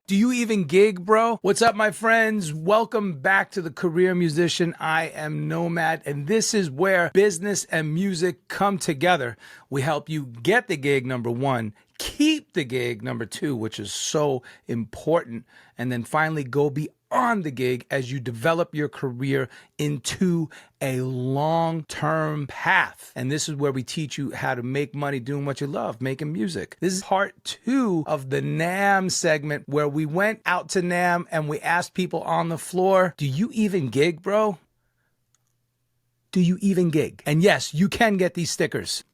Do you even gig, bro? What's up, my friends? Welcome back to The Career Musician. I am Nomad, and this is where business and music come together. We help you get the gig, number one, keep the gig, number two, which is so important, and then finally go beyond the gig as you develop your career into a long-term path. And this is where we teach you how to make money doing what you love, making music. This is part two of the NAMM segment where we went out to NAMM and we asked people on the floor, do you even gig, bro? Do you even gig? And yes, you can get these stickers.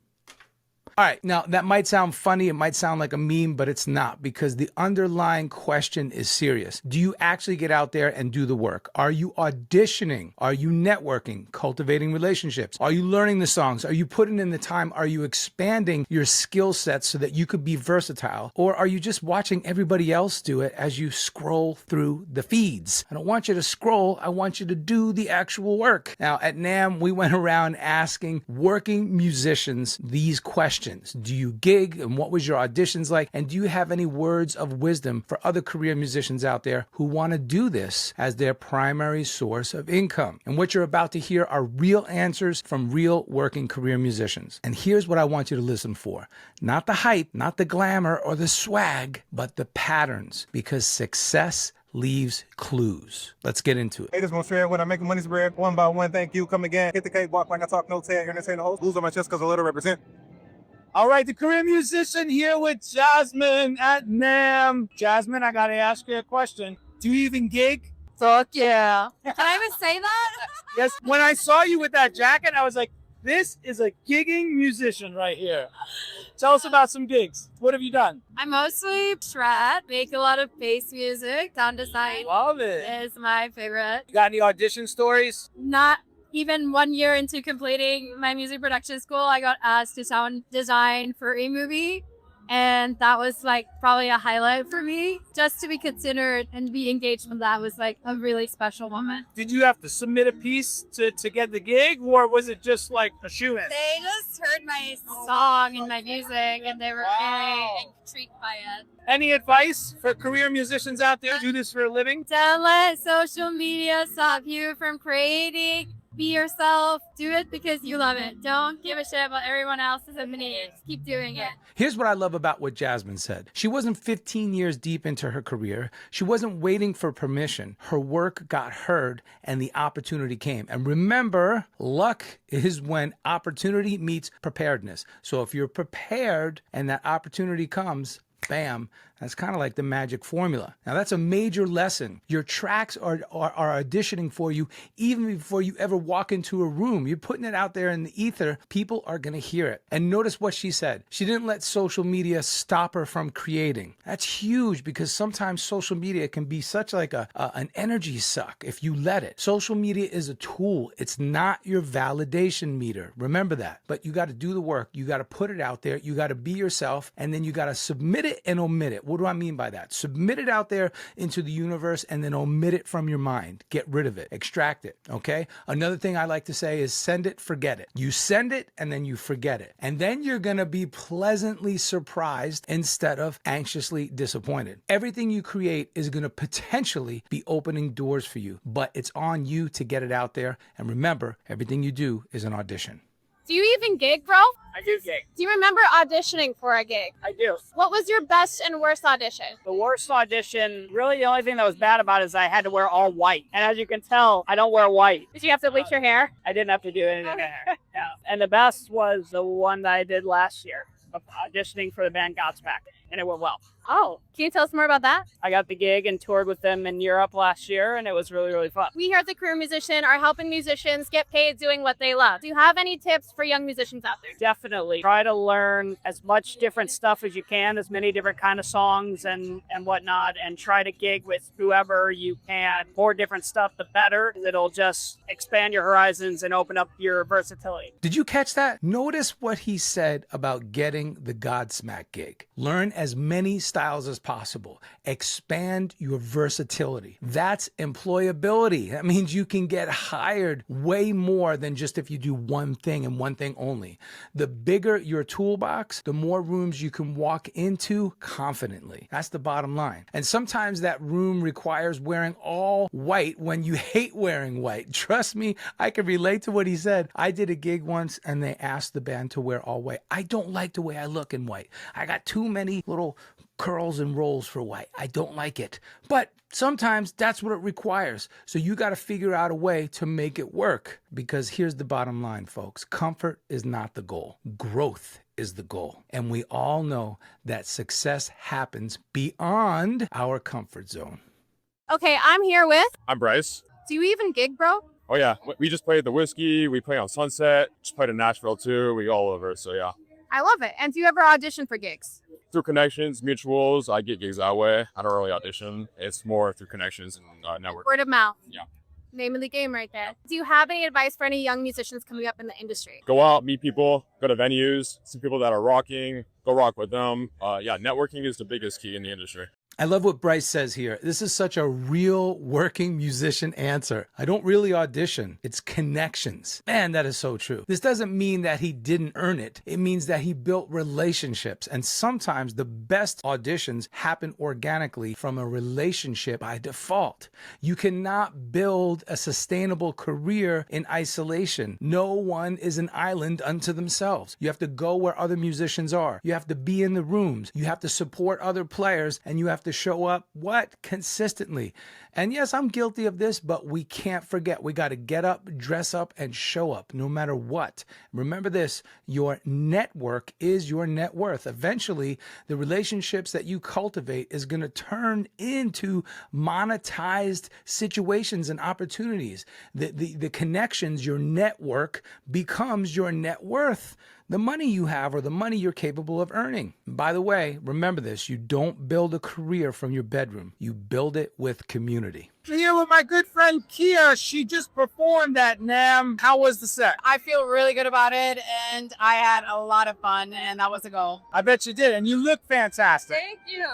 All right, now that might sound funny, it might sound like a meme, but it's not, because the underlying question is serious. Do you actually get out there and do the work? Are you auditioning? Are you networking, cultivating relationships? Are you learning the songs? Are you putting in the time? Are you expanding your skill sets so that you could be versatile? Or are you just watching everybody else do it as you scroll through the feeds? I don't want you to scroll, I want you to do the actual work. Now at NAMM, we went around asking working musicians these questions. Do you gig, and what was your auditions like? And do you have any words of wisdom for other career musicians out there who want to do this as their primary source of income? And what you're about to hear are real answers from real working career musicians. And here's what I want you to listen for. Not the hype, not the glamour or the swag, but the patterns, because success leaves clues. Let's get into it. Hey, this is Montrell. When I make money spread, one by one, thank you. Come again. Hit the cake, walk like I talk, no tag, entertain the host. Blues on my chest because I let her represent. All right, the career musician here with Jasmine at NAMM. Jasmine, I gotta ask you a question. Do you even gig? Fuck yeah. Can I even say that? Yes. When I saw you with that jacket, I was like, this is a gigging musician right here. Tell us about some gigs. What have you done? I mostly shred, make a lot of bass music. Sound design Love it. is my favorite. You got any audition stories? Not even 1 year into completing my music production school, I got asked to sound design for a movie. And that was like probably a highlight for me. Just to be considered and be engaged with that was like a really special moment. Did you have to submit a piece to get the gig, or was it just like a shoe-in? They just heard my song and my music and they were very intrigued by it. Any advice for career musicians out there? Do this for a living? Don't let social media stop you from creating. Be yourself. Do it because you love it. Don't give a shit about everyone else's opinions. Keep doing it. Here's what I love about what Jasmine said. She wasn't 15 years deep into her career. She wasn't waiting for permission. Her work got heard and the opportunity came. And remember, luck is when opportunity meets preparedness. So if you're prepared and that opportunity comes, bam, that's kind of like the magic formula. Now, that's a major lesson. Your tracks are auditioning for you even before you ever walk into a room. You're putting it out there in the ether. People are going to hear it. And notice what she said. She didn't let social media stop her from creating. That's huge, because sometimes social media can be such like an energy suck if you let it. Social media is a tool. It's not your validation meter. Remember that. But you got to do the work. You got to put it out there. You got to be yourself. And then you got to submit it and omit it. What do I mean by that? Submit it out there into the universe and then omit it from your mind. Get rid of it. Extract it. Okay? Another thing I like to say is send it, forget it. You send it and then you forget it. And then you're going to be pleasantly surprised instead of anxiously disappointed. Everything you create is going to potentially be opening doors for you, but it's on you to get it out there. And remember, everything you do is an audition. Do you even gig, bro? I do gig. Do you remember auditioning for a gig? I do. What was your best and worst audition? The worst audition, really the only thing that was bad about it is I had to wear all white. And as you can tell, I don't wear white. Did you have to bleach your hair? I didn't have to do anything to my hair. Yeah. And the best was the one that I did last year, of auditioning for the band Godsmack, and it went well. Oh, can you tell us more about that? I got the gig and toured with them in Europe last year, and it was really, really fun. We here at The Career Musician are helping musicians get paid doing what they love. Do you have any tips for young musicians out there? Definitely. Try to learn as much different stuff as you can, as many different kind of songs and whatnot, and try to gig with whoever you can. More different stuff, the better. It'll just expand your horizons and open up your versatility. Did you catch that? Notice what he said about getting the Godsmack gig. Learn as many styles as possible. Expand your versatility. That's employability. That means you can get hired way more than just if you do one thing and one thing only. The bigger your toolbox, the more rooms you can walk into confidently. That's the bottom line. And sometimes that room requires wearing all white when you hate wearing white. Trust me, I can relate to what he said. I did a gig once and they asked the band to wear all white. I don't like the way I look in white. I got too many little curls and rolls for white. I don't like it. But sometimes that's what it requires. So you got to figure out a way to make it work, because here's the bottom line, folks. Comfort is not the goal. Growth is the goal. And we all know that success happens beyond our comfort zone. Okay, I'm here with. I'm Bryce. Do you even gig, bro? Oh yeah, we just played the Whiskey. We play on Sunset. Just played in Nashville too. We all over. So yeah. I love it. And do you ever audition for gigs? Through connections, mutuals, I get gigs that way. I don't really audition. It's more through connections and network. Word of mouth. Yeah. Name of the game right there. Do you have any advice for any young musicians coming up in the industry? Go out, meet people, go to venues, see people that are rocking, go rock with them. Yeah, networking is the biggest key in the industry. I love what Bryce says here. This is such a real working musician answer. I don't really audition. It's connections. Man, that is so true. This doesn't mean that he didn't earn it. It means that he built relationships. And sometimes the best auditions happen organically from a relationship by default. You cannot build a sustainable career in isolation. No one is an island unto themselves. You have to go where other musicians are. You have to be in the rooms. You have to support other players, and you have to show up consistently. And yes, I'm guilty of this, but we can't forget, we got to get up, dress up, and show up no matter what. Remember this, your network is your net worth. Eventually, the relationships that you cultivate is going to turn into monetized situations and opportunities. The connections, your network becomes your net worth. The money you have or the money you're capable of earning. By the way, remember this, you don't build a career from your bedroom. You build it with community. Here with my good friend Kia. She just performed at NAMM. How was the set? I feel really good about it, and I had a lot of fun, and that was the goal. I bet you did, and you look fantastic. Thank you.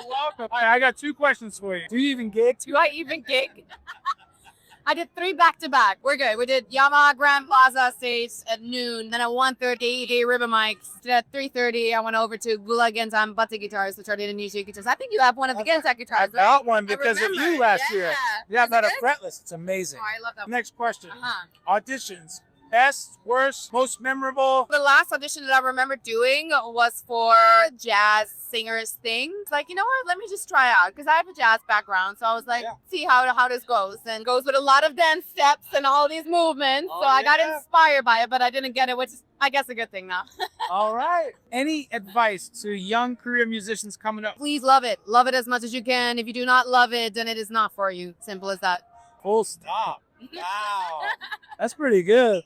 Welcome. All right, I got 2 questions for you. Do you even gig? Do I even gig? I did 3 back-to-back. We're good. We did Yamaha Grand Plaza stage at noon. Then at 1:30, they ribbon mics. Then at 3:30, I went over to Gula Genzan Butta guitars, which are the Indonesia guitars. I think you have one of the Genzan guitars. I got one because of you last year. Yeah, Is but it a good? fretless. It's amazing. Oh, I love that one. Next question. Uh-huh. Auditions. Best, worst, most memorable. The last audition that I remember doing was for jazz singers thing. It's like, you know what? Let me just try out because I have a jazz background. So I was like, see how this goes. And goes with a lot of dance steps and all these movements. So I got inspired by it, but I didn't get it, which is, I guess, a good thing now. All right. Any advice to young career musicians coming up? Please love it. Love it as much as you can. If you do not love it, then it is not for you. Simple as that. Full stop. Wow. That's pretty good.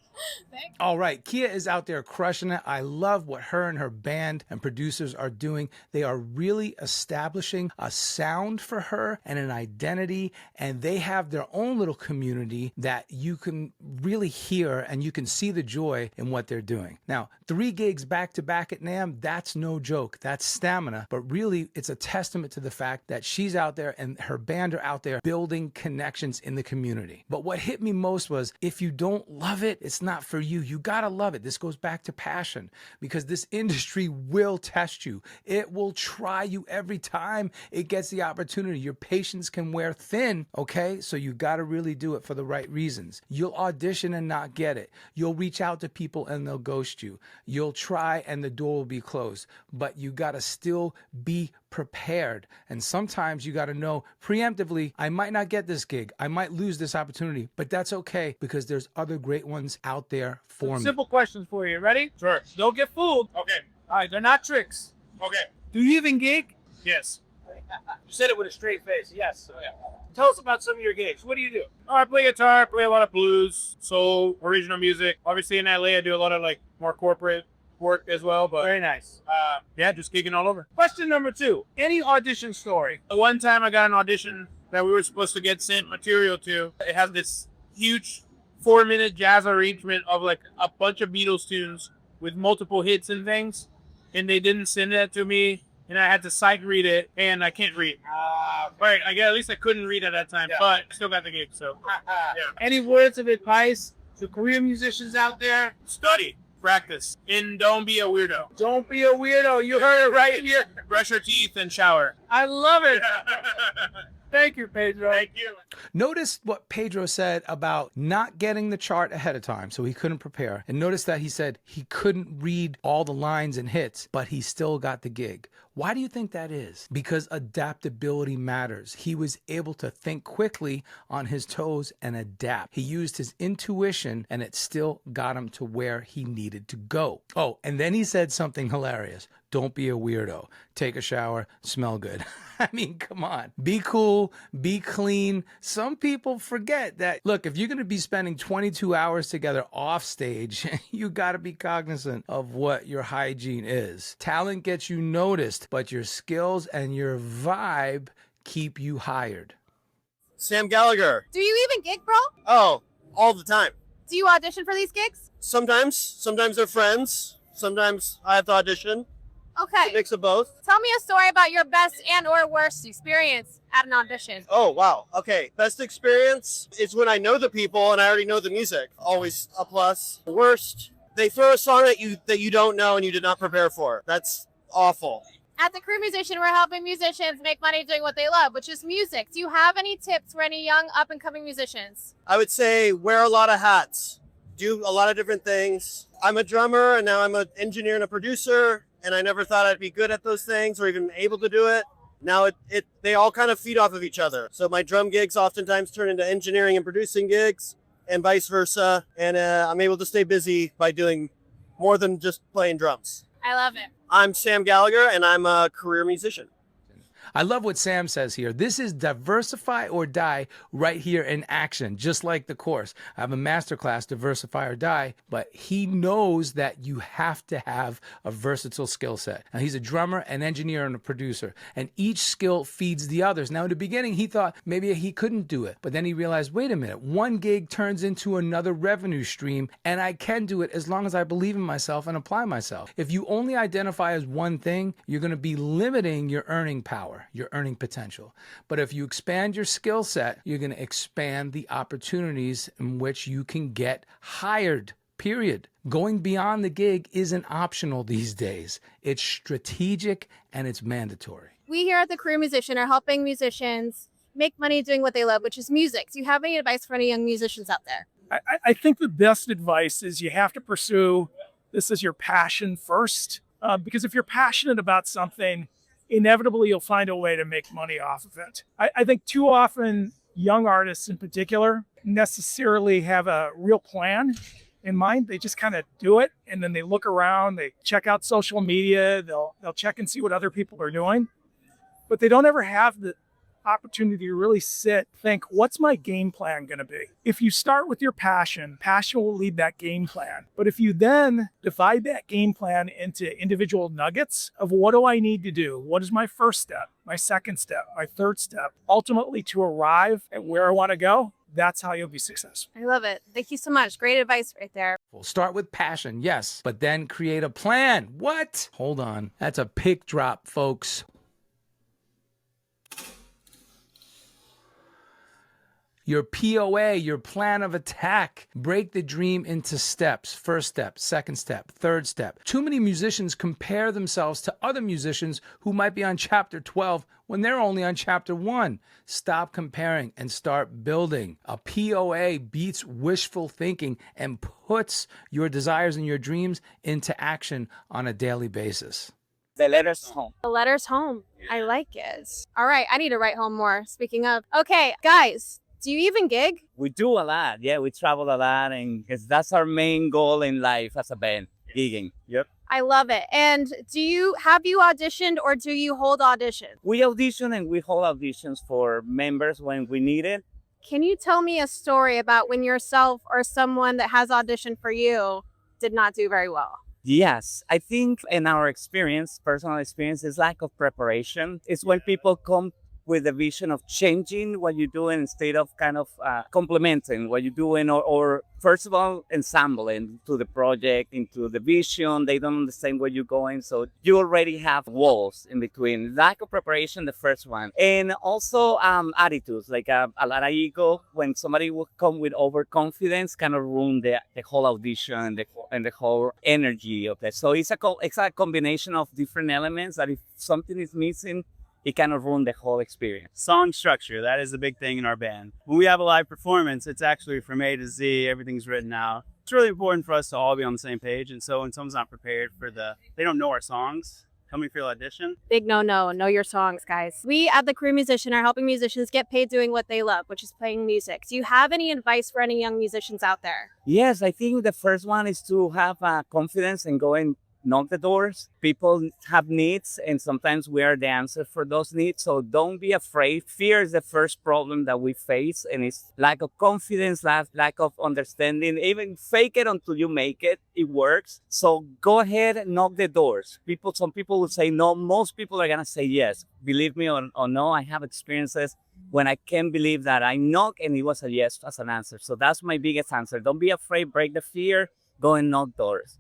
All right, Kia is out there crushing it. I love what her and her band and producers are doing. They are really establishing a sound for her and an identity, and they have their own little community that you can really hear and you can see the joy in what they're doing. Now, 3 gigs back to back at NAMM, that's no joke. That's stamina, but really it's a testament to the fact that she's out there and her band are out there building connections in the community. But what hit me most was, if you don't love it, it's not for you. You gotta love it. This goes back to passion, because this industry will test you. It will try you every time it gets the opportunity. Your patience can wear thin, okay? So you gotta really do it for the right reasons. You'll audition and not get it. You'll reach out to people and they'll ghost you. You'll try and the door will be closed, but you gotta still be prepared. And sometimes you got to know preemptively, I might not get this gig. I might lose this opportunity, but that's okay, because there's other great ones out there for me. Simple questions for you. Ready? Sure. Don't get fooled. Okay. All right, they're not tricks. Okay. Do you even gig? Yes. You said it with a straight face. Yes. Tell us about some of your gigs. What do you do? Oh, I play guitar, play a lot of blues, soul, original music. Obviously in LA, I do a lot of more corporate work as well, but very nice. Yeah, just gigging all over. Question number 2, any audition story? One time I got an audition that we were supposed to get sent material to. It has this huge 4-minute jazz arrangement of a bunch of Beatles tunes with multiple hits and things, and they didn't send that to me and I had to sight read it, and I can't read. Right, at least I couldn't read at that time, but still got the gig. So, Any words of advice to Korean musicians out there? Study, practice, and don't be a weirdo. Don't be a weirdo. You heard it right here. Brush your teeth and shower. I love it. Thank you, Pedro. Thank you. Notice what Pedro said about not getting the chart ahead of time, so he couldn't prepare. And notice that he said he couldn't read all the lines and hits, but he still got the gig. Why do you think that is? Because adaptability matters. He was able to think quickly on his toes and adapt. He used his intuition, and it still got him to where he needed to go. Oh, and then he said something hilarious. Don't be a weirdo. Take a shower, smell good. I mean, come on. Be cool, be clean. Some people forget that, look, if you're going to be spending 22 hours together off stage, you got to be cognizant of what your hygiene is. Talent gets you noticed, but your skills and your vibe keep you hired. Sam Gallagher. Do you even gig, bro? Oh, all the time. Do you audition for these gigs? Sometimes they're friends. Sometimes I have to audition. Okay. A mix of both. Tell me a story about your best and or worst experience at an audition. Oh, wow. Okay. Best experience is when I know the people and I already know the music. Always a plus. Worst, they throw a song at you that you don't know and you did not prepare for. That's awful. At the Crew Musician, we're helping musicians make money doing what they love, which is music. Do you have any tips for any young up-and-coming musicians? I would say wear a lot of hats. Do a lot of different things. I'm a drummer and now I'm an engineer and a producer. And I never thought I'd be good at those things or even able to do it. Now they all kind of feed off of each other. So my drum gigs oftentimes turn into engineering and producing gigs and vice versa. And I'm able to stay busy by doing more than just playing drums. I love it. I'm Sam Gallagher and I'm a career musician. I love what Sam says here. This is diversify or die right here in action, just like the course. I have a masterclass, diversify or die, but he knows that you have to have a versatile skill set. Now, he's a drummer, an engineer, and a producer, and each skill feeds the others. Now, in the beginning, he thought maybe he couldn't do it, but then he realized, wait a minute, one gig turns into another revenue stream, and I can do it as long as I believe in myself and apply myself. If you only identify as one thing, you're going to be limiting your earning power, your earning potential. But if you expand your skill set, you're going to expand the opportunities in which you can get hired, period. Going beyond the gig isn't optional these days. It's strategic and it's mandatory. We here at the Career Musician are helping musicians make money doing what they love, which is music. Do you have any advice for any young musicians out there? I think the best advice is you have to pursue this as your passion first. Because if you're passionate about something, inevitably you'll find a way to make money off of it. I think too often young artists in particular necessarily have a real plan in mind. They just kind of do it and then they look around, they check out social media, they'll check and see what other people are doing, but they don't ever have the opportunity to really sit, think, what's my game plan going to be? If you start with your passion will lead that game plan. But if you then divide that game plan into individual nuggets of what do I need to do? What is my first step, my second step, my third step, ultimately to arrive at where I want to go? That's how you'll be successful. I love it. Thank you so much. Great advice right there. We'll start with passion, yes, but then create a plan. What? Hold on. That's a pick drop, folks. Your POA, your plan of attack. Break the dream into steps. First step, second step, third step. Too many musicians compare themselves to other musicians who might be on chapter 12 when they're only on chapter 1. Stop comparing and start building. A POA beats wishful thinking and puts your desires and your dreams into action on a daily basis. The letter's home. The letter's home. I like it. All right, I need to write home more. Speaking of. Okay, guys. Do you even gig? We do a lot. Yeah, we travel a lot, and that's our main goal in life as a band, gigging. Yep. I love it. And have you auditioned or do you hold auditions? We audition and we hold auditions for members when we need it. Can you tell me a story about when yourself or someone that has auditioned for you did not do very well? Yes, I think in our experience, personal experience, is lack of preparation. It's when people come with the vision of changing what you're doing instead of kind of complementing what you're doing, or first of all, ensembling to the project, into the vision. They don't understand where you're going. So you already have walls in between. Lack of preparation, the first one. And also attitudes, like a lot of ego. When somebody will come with overconfidence, kind of ruin the whole audition and the whole energy of that. So it's a combination of different elements that if something is missing, it kind of ruined the whole experience. Song structure, that is a big thing in our band. When we have a live performance, it's actually from A to Z, everything's written out. It's really important for us to all be on the same page. And so when someone's not prepared they don't know our songs, coming for the audition. Big no, know your songs, guys. We at the Career Musician are helping musicians get paid doing what they love, which is playing music. Do you have any advice for any young musicians out there? Yes, I think the first one is to have confidence and go and knock the doors. People have needs, and sometimes we are the answer for those needs. So don't be afraid. Fear is the first problem that we face, and it's lack of confidence, lack of understanding. Even fake it until you make it. It works. So go ahead and knock the doors. Some people will say no. Most people are gonna say yes. Believe me or no, I have experiences when I can't believe that I knock and it was a yes as an answer. So that's my biggest answer. Don't be afraid. Break the fear. Go and knock doors.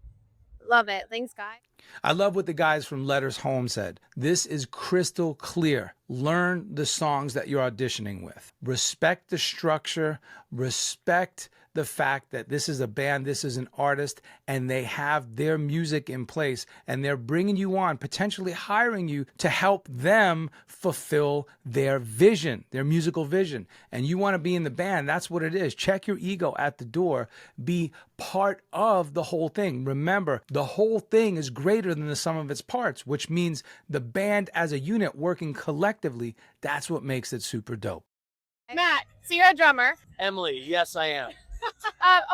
Love it. Thanks, guys. I love what the guys from Letters Home said. This is crystal clear. Learn the songs that you're auditioning with. Respect the structure. Respect the fact that this is a band, this is an artist, and they have their music in place, and they're bringing you on, potentially hiring you to help them fulfill their vision, their musical vision. And you want to be in the band, that's what it is. Check your ego at the door. Be part of the whole thing. Remember, the whole thing is greater than the sum of its parts, which means the band as a unit working collectively, that's what makes it super dope. Matt, so you're a drummer. Emily, yes, I am.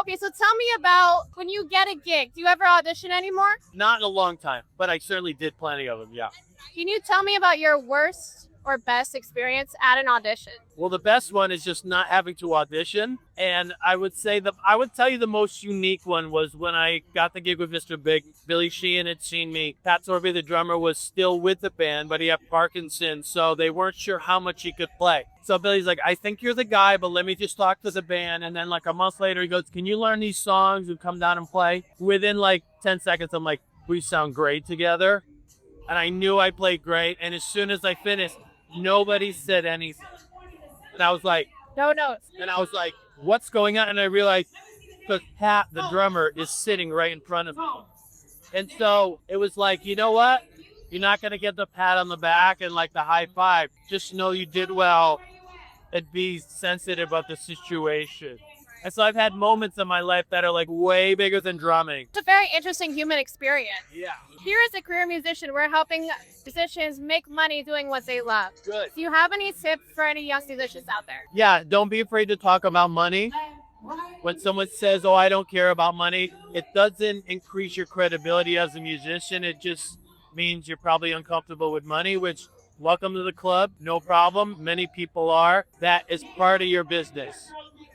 Okay, so tell me about when you get a gig. Do you ever audition anymore? Not in a long time, but I certainly did plenty of them, yeah. Can you tell me about your worst or best experience at an audition? Well, the best one is just not having to audition. And I would tell you the most unique one was when I got the gig with Mr. Big. Billy Sheehan had seen me. Pat Sorby, the drummer, was still with the band, but he had Parkinson's, so they weren't sure how much he could play. So Billy's like, I think you're the guy, but let me just talk to the band. And then like a month later, he goes, can you learn these songs and come down and play? Within like 10 seconds, I'm like, we sound great together. And I knew I played great. And as soon as I finished, nobody said anything. And I was like, no notes. And I was like, what's going on? And I realized because Pat, the drummer, is sitting right in front of me. And so it was like, you know what? You're not going to get the pat on the back and like the high five. Just know you did well and be sensitive about the situation. And so I've had moments in my life that are like way bigger than drumming. It's a very interesting human experience. Yeah. Here as a career musician, we're helping musicians make money doing what they love. Good. Do you have any tips for any young musicians out there? Yeah, don't be afraid to talk about money. When someone says, oh, I don't care about money, it doesn't increase your credibility as a musician. It just means you're probably uncomfortable with money, which, welcome to the club, no problem. Many people are. That is part of your business.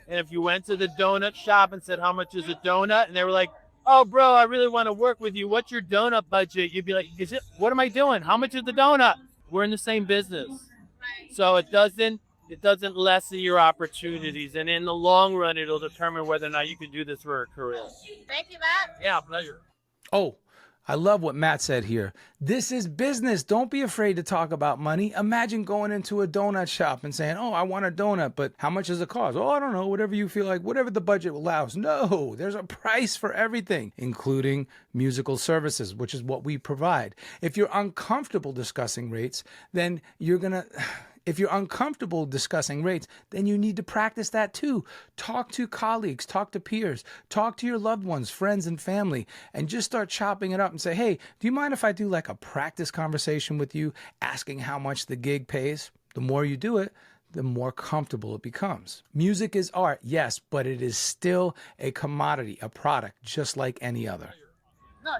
And if you went to the donut shop and said, how much is a donut? And they were like, oh, bro, I really want to work with you. What's your donut budget? You'd be like, what am I doing? How much is the donut? We're in the same business. So it doesn't lessen your opportunities. And in the long run, it'll determine whether or not you can do this for a career. Thank you, Matt. Yeah, pleasure. Oh, I love what Matt said here. This is business. Don't be afraid to talk about money. Imagine going into a donut shop and saying, oh, I want a donut, but how much does it cost? Oh, I don't know, whatever you feel like, whatever the budget allows. No, there's a price for everything, including musical services, which is what we provide. If you're uncomfortable discussing rates, then if you're uncomfortable discussing rates, then you need to practice that too. Talk to colleagues, talk to peers, talk to your loved ones, friends and family, and just start chopping it up and say, hey, do you mind if I do like a practice conversation with you, asking how much the gig pays? The more you do it, the more comfortable it becomes. Music is art, yes, but it is still a commodity, a product, just like any other. No,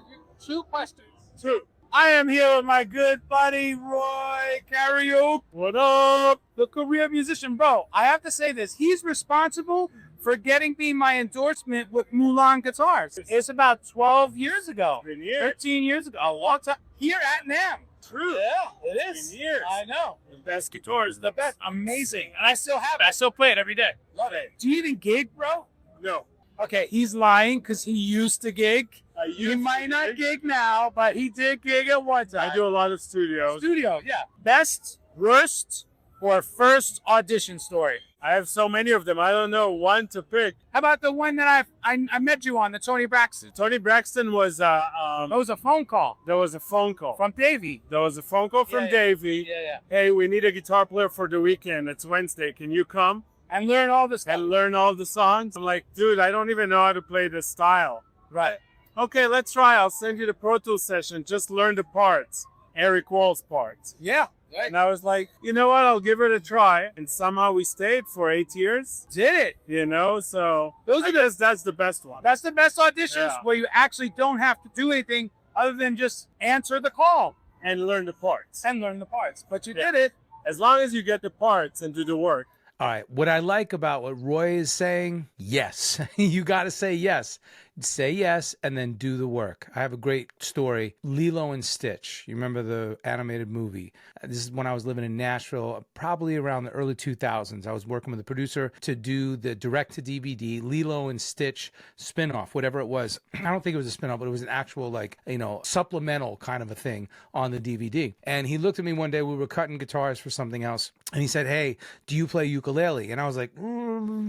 2 questions. 2. I am here with my good buddy, Roy Karaoke. What up? The career musician, bro. I have to say this. He's responsible for getting me my endorsement with Mulan Guitars. It's about 12 years ago. 13 years ago. A long time. Here at NAMM. True. Yeah, it is. 10 years. I know. best guitars, the best. Amazing. And I still have it. I still play it every day. Love it. Do you even gig, bro? No. Okay, he's lying because he used to gig. He might not gig now, but he did gig at one time. I do a lot of studios. Studio, yeah. Best, worst, or first audition story? I have so many of them. I don't know one to pick. How about the one that I met you on, the Tony Braxton? Tony Braxton was That was a phone call there was a phone call. from Davey. There was a phone call from Yeah. Davey. Yeah. Hey, we need a guitar player for the weekend. It's Wednesday. Can you come And learn all this stuff. and learn all the songs? I'm like, dude, I don't even know how to play this style. Right. Okay, let's try. I'll send you the Pro Tools session. Just learn the parts. Eric Wall's parts. Yeah. Right. And I was like, you know what? I'll give it a try. And somehow we stayed for 8 years. Did it. You know, so I guess that's the best one. That's the best auditions Yeah. where you actually don't have to do anything other than just answer the call And learn the parts. and learn the parts. But you Yeah. did it. As long as you get the parts and do the work. All right. What I like about what Roy is saying, yes. You got to say yes. Say yes and then do the work. I have a great story. Lilo and Stitch. You remember the animated movie? This is when I was living in Nashville, probably around the early 2000s. I was working with a producer to do the direct-to-DVD Lilo and Stitch spinoff, whatever it was. I don't think it was a spinoff, but it was an actual, like, supplemental kind of a thing on the DVD. And he looked at me one day. We were cutting guitars for something else. And he said, hey, do you play ukulele? And I was like,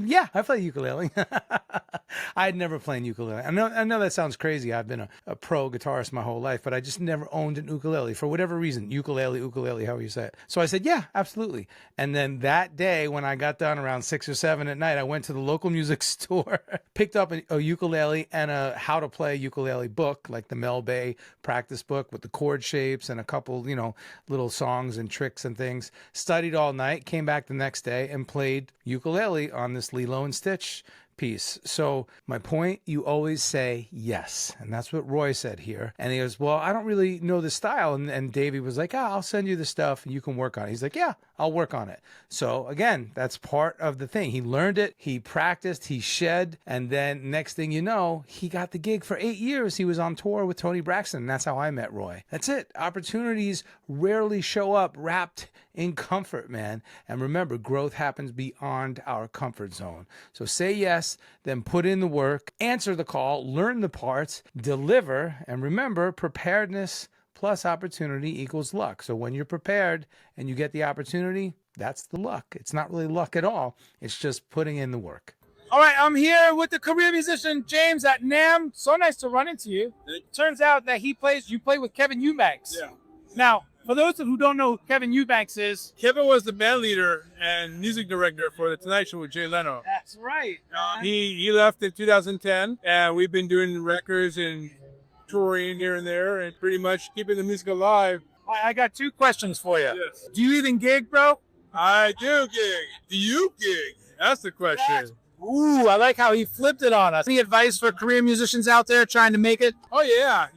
yeah, I play ukulele. I had never played ukulele. I know that sounds crazy. I've been a pro guitarist my whole life, but I just never owned an ukulele for whatever reason. Ukulele, however you say it. So I said, yeah, absolutely. And then that day when I got done around 6 or 7 at night, I went to the local music store, picked up a ukulele and a how to play ukulele book, like the Mel Bay practice book with the chord shapes and a couple, little songs and tricks and things. Studied all night, came back the next day and played ukulele on this Lilo and Stitch piece. So my point, you always say yes. And that's what Roy said here. And he goes, well, I don't really know the style. And Davey was like, I'll send you the stuff and you can work on it. He's like, yeah, I'll work on it. So again, that's part of the thing. He learned it, he practiced, he shed, and then next thing you know, he got the gig for 8 years. He was on tour with Tony Braxton. And that's how I met Roy. That's it. Opportunities rarely show up wrapped in comfort, man. And remember, growth happens beyond our comfort zone. So say yes, then put in the work, answer the call, learn the parts, deliver, and remember, preparedness plus opportunity equals luck. So when you're prepared and you get the opportunity, that's the luck. It's not really luck at all. It's just putting in the work. All right, I'm here with the career musician James at NAMM. So nice to run into you. It turns out that you play with Kevin Eubanks. Yeah. Now, for those who don't know who Kevin Eubanks is, Kevin was the band leader and music director for The Tonight Show with Jay Leno. that's right. He left in 2010, and we've been doing records and touring here and there and pretty much keeping the music alive. I got 2 questions for you. Yes. Do you even gig, bro? I do gig. Do you gig? That's the question. Ooh, I like how he flipped it on us. Any advice for career musicians out there trying to make it? Oh, yeah.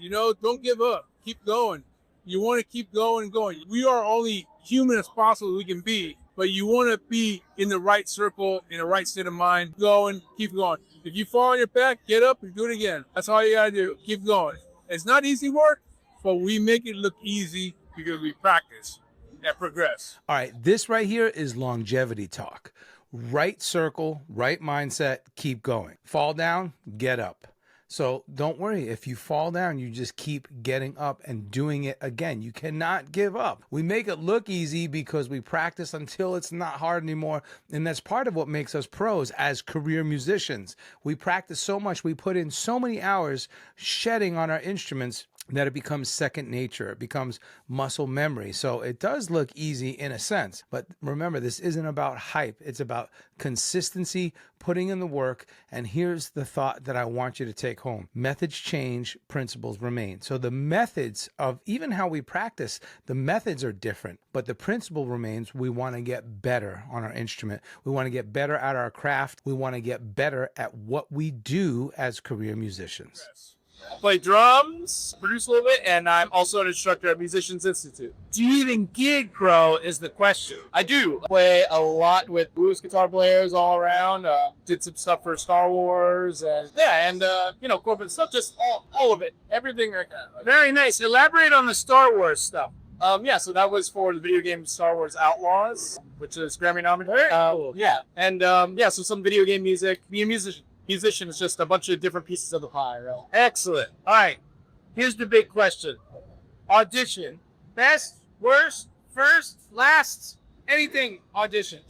Don't give up. Keep going. You want to keep going and going. We are only human as possible we can be, but you want to be in the right circle, in the right state of mind. Going, keep going. If you fall on your back, get up and do it again. That's all you got to do. Keep going. It's not easy work, but we make it look easy because we practice and progress. All right, this right here is longevity talk. Right circle, right mindset, keep going. Fall down, get up. So don't worry. If you fall down, you just keep getting up and doing it again. You cannot give up. We make it look easy because we practice until it's not hard anymore. And that's part of what makes us pros as career musicians. We practice so much. We put in so many hours shedding on our instruments that it becomes second nature. It becomes muscle memory. So it does look easy in a sense. But remember, this isn't about hype. It's about consistency, putting in the work. And here's the thought that I want you to take home. Methods change, principles remain. So the methods of even how we practice, the methods are different, but the principle remains. We want to get better on our instrument. We want to get better at our craft. We want to get better at what we do as career musicians. Yes. I play drums, produce a little bit, and I'm also an instructor at Musicians Institute. Do you even gig, bro, is the question. I do play a lot with blues guitar players all around. Did some stuff for Star Wars and corporate stuff, just all of it, everything. Very nice. Elaborate on the Star Wars stuff. Yeah, so that was for the video game Star Wars Outlaws, which is Grammy nominated. Yeah, and yeah, so some video game music. Being a musician is just a bunch of different pieces of the pie, right? Excellent. All right, here's the big question: audition, best, worst, first, last, anything audition.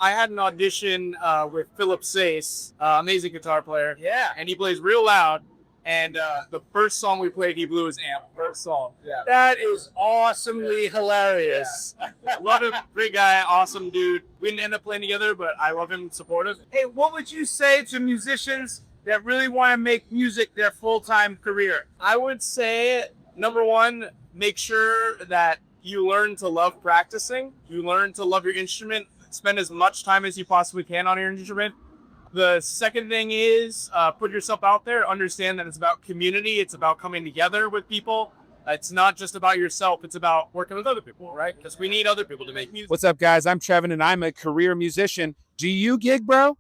I had an audition with Philip Sace, amazing guitar player. Yeah, and he plays real loud. And the first song we played, he blew his amp. First song. Yeah. That is awesomely hilarious. Yeah. Love him. Great guy. Awesome dude. We didn't end up playing together, but I love him, supportive. Hey, what would you say to musicians that really want to make music their full-time career? I would say, number one, make sure that you learn to love practicing. You learn to love your instrument. Spend as much time as you possibly can on your instrument. The second thing is put yourself out there. Understand that it's about community. It's about coming together with people. It's not just about yourself. It's about working with other people, right? Because we need other people to make music. What's up, guys? I'm Trevin, and I'm a career musician. Do you gig, bro?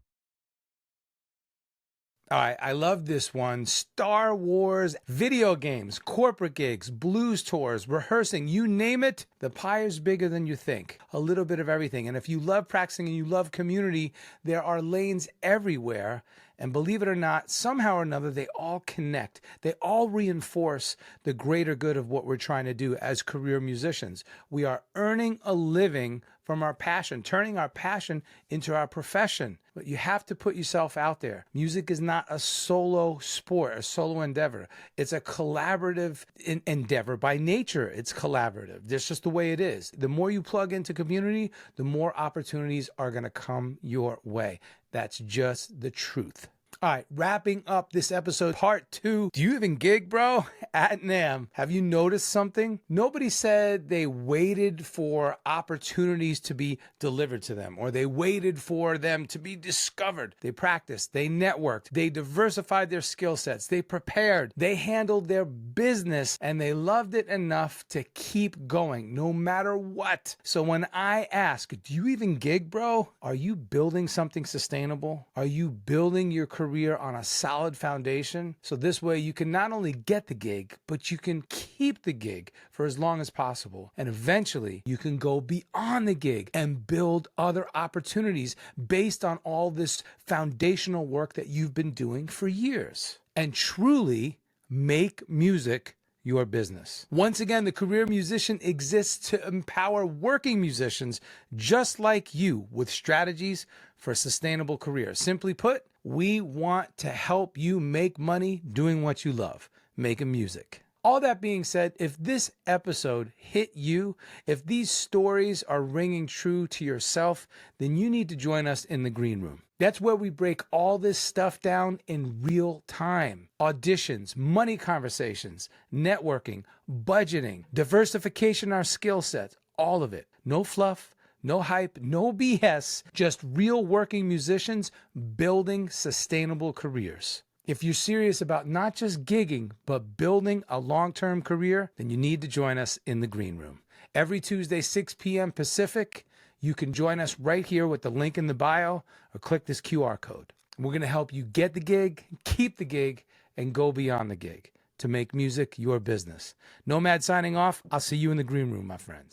All right, I love this one. Star Wars, video games, corporate gigs, blues tours, rehearsing, you name it, the pie is bigger than you think. A little bit of everything. And if you love practicing and you love community, there are lanes everywhere. And believe it or not, somehow or another, they all connect. They all reinforce the greater good of what we're trying to do as career musicians. We are earning a living from our passion, turning our passion into our profession. But you have to put yourself out there. Music is not a solo sport, a solo endeavor. It's a collaborative endeavor. By nature, it's collaborative. That's just the way it is. The more you plug into community, the more opportunities are going to come your way. That's just the truth. All right, wrapping up this episode, part 2. Do you even gig, bro? At NAMM, have you noticed something? Nobody said they waited for opportunities to be delivered to them, or they waited for them to be discovered. They practiced, they networked, they diversified their skill sets, they prepared, they handled their business, and they loved it enough to keep going, no matter what. So when I ask, do you even gig, bro? Are you building something sustainable? Are you building your career on a solid foundation? So this way you can not only get the gig, but you can keep the gig for as long as possible. And eventually you can go beyond the gig and build other opportunities based on all this foundational work that you've been doing for years, and truly make music your business. Once again, the Career Musician exists to empower working musicians just like you with strategies for a sustainable career. Simply put, we want to help you make money doing what you love, making music. All that being said, if this episode hit you, if these stories are ringing true to yourself, then you need to join us in the green room. That's where we break all this stuff down in real time. Auditions, money conversations, networking, budgeting, diversification of our skill sets, all of it. No fluff, no hype, no BS, just real working musicians building sustainable careers. If you're serious about not just gigging, but building a long-term career, then you need to join us in the green room. Every Tuesday, 6 p.m. Pacific, you can join us right here with the link in the bio, or click this QR code. We're going to help you get the gig, keep the gig, and go beyond the gig to make music your business. Nomad signing off. I'll see you in the green room, my friends.